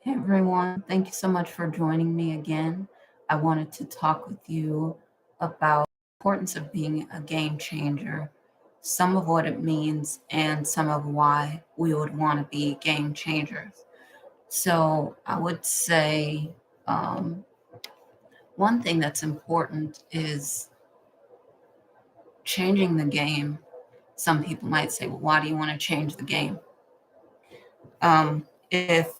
Hey everyone, thank you so much for joining me again. I wanted to talk with you about the importance of being a game changer, some of what it means, and some of why we would want to be game changers. So, I would say um, one thing that's important is changing the game. Some people might say, well, why do you want to change the game? If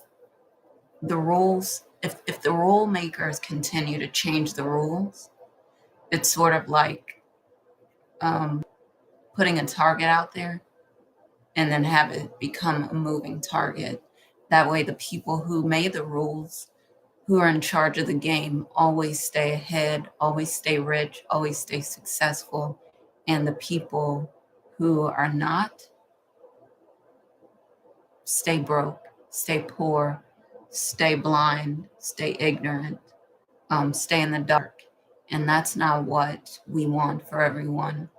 if the rule makers continue to change the rules, it's sort of like um, putting a target out there and then have it become a moving target. That way, the people who made the rules, who are in charge of the game, always stay ahead, always stay rich, always stay successful. And the people who are not stay broke, stay poor, stay blind, stay ignorant, stay in the dark. And that's not what we want for everyone.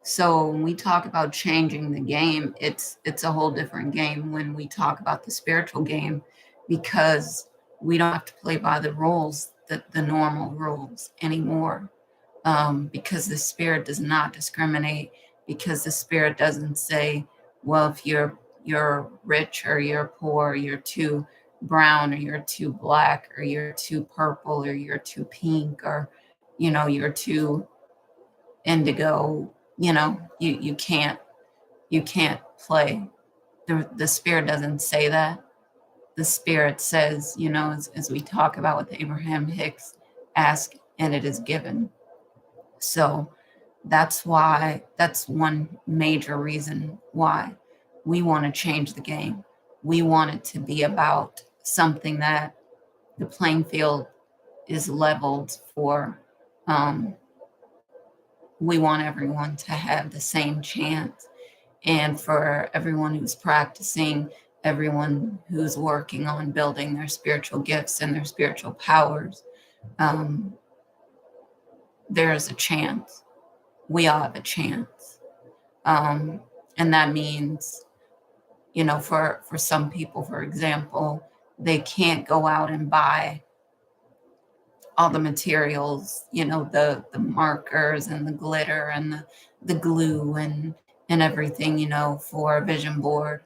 So when we talk about changing the game, it's a whole different game when we talk about the spiritual game, because we don't have to play by the rules, the normal rules anymore. Because the spirit does not discriminate, because the spirit doesn't say, well, if you're rich or you're poor, you're too brown or you're too black or you're too purple or you're too pink or you're too indigo, you can't play. The spirit doesn't say that. The spirit says, as we talk about with Abraham Hicks, ask and it is given. So that's one major reason why we want to change the game. We want it to be about something that the playing field is leveled for. Um, we want everyone to have the same chance. And for everyone who's practicing, everyone who's working on building their spiritual gifts and their spiritual powers, um, there's a chance. We all have a chance. Um, and that means, for some people, for example, they can't go out and buy all the materials, the markers and the glitter and the glue and everything, for a vision board.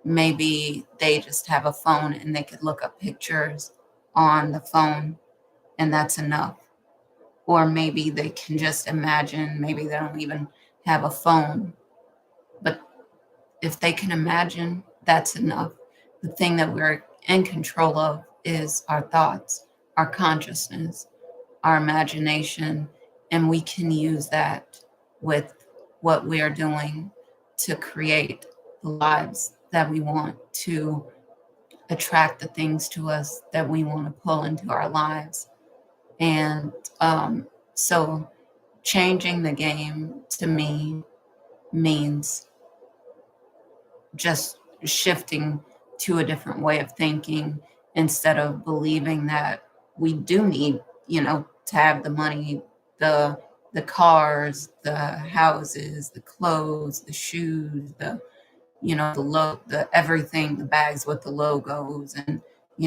Maybe they just have a phone and they could look up pictures on the phone and that's enough. Or maybe they can just imagine, maybe they don't even have a phone, but if they can imagine, that's enough. The thing that we're in control of is our thoughts, our consciousness, our imagination, and we can use that with what we are doing to create the lives that we want, to attract the things to us that we want to pull into our lives. And so changing the game to me means just shifting to a different way of thinking, instead of believing that we do need, to have the money, the the cars, the houses, the clothes, the shoes, the everything, the bags with the logos, and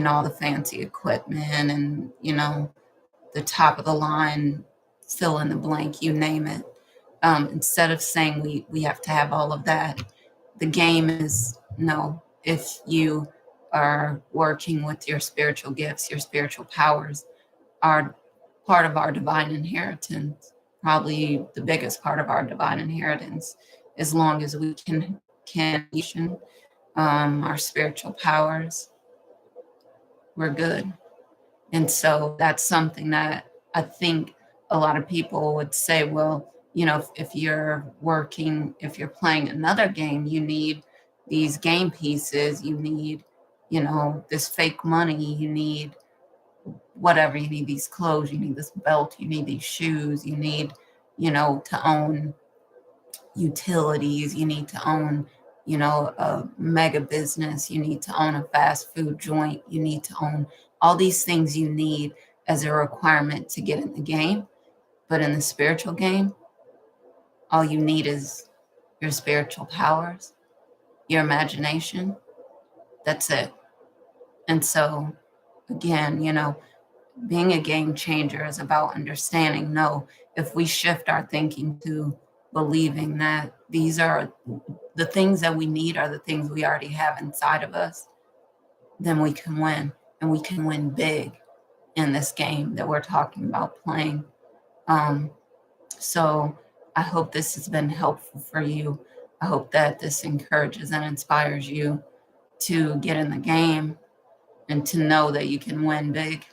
all the fancy equipment, and the top of the line, fill in the blank, you name it. Instead of saying we have to have all of that, the game is no. If you are working with your spiritual gifts, your spiritual powers are part of our divine inheritance, probably the biggest part of our divine inheritance, as long as we can our spiritual powers, we're good. And so that's something that I think a lot of people would say, well, if you're working, if you're playing another game, you need these game pieces, you need, this fake money, you need whatever, you need these clothes, you need this belt, you need these shoes, you need, to own utilities, you need to own, a mega business, you need to own a fast food joint, you need to own all these things you need as a requirement to get in the game. But in the spiritual game, all you need is your spiritual powers, your imagination. That's it. And so, again, being a game changer is about understanding, no, if we shift our thinking to believing that these are the things that we need are the things we already have inside of us, then we can win, and we can win big in this game that we're talking about playing. So I hope this has been helpful for you. I hope that this encourages and inspires you to get in the game and to know that you can win big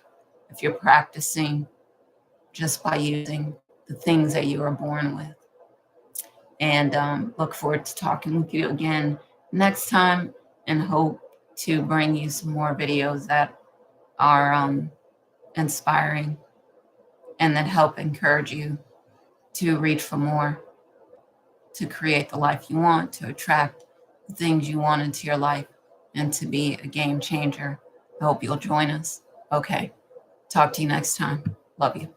if you're practicing just by using the things that you were born with. And look forward to talking with you again next time, and hope to bring you some more videos that are inspiring and that help encourage you to reach for more, to create the life you want, to attract the things you want into your life, and to be a game changer. I hope you'll join us. Okay. Talk to you next time. Love you.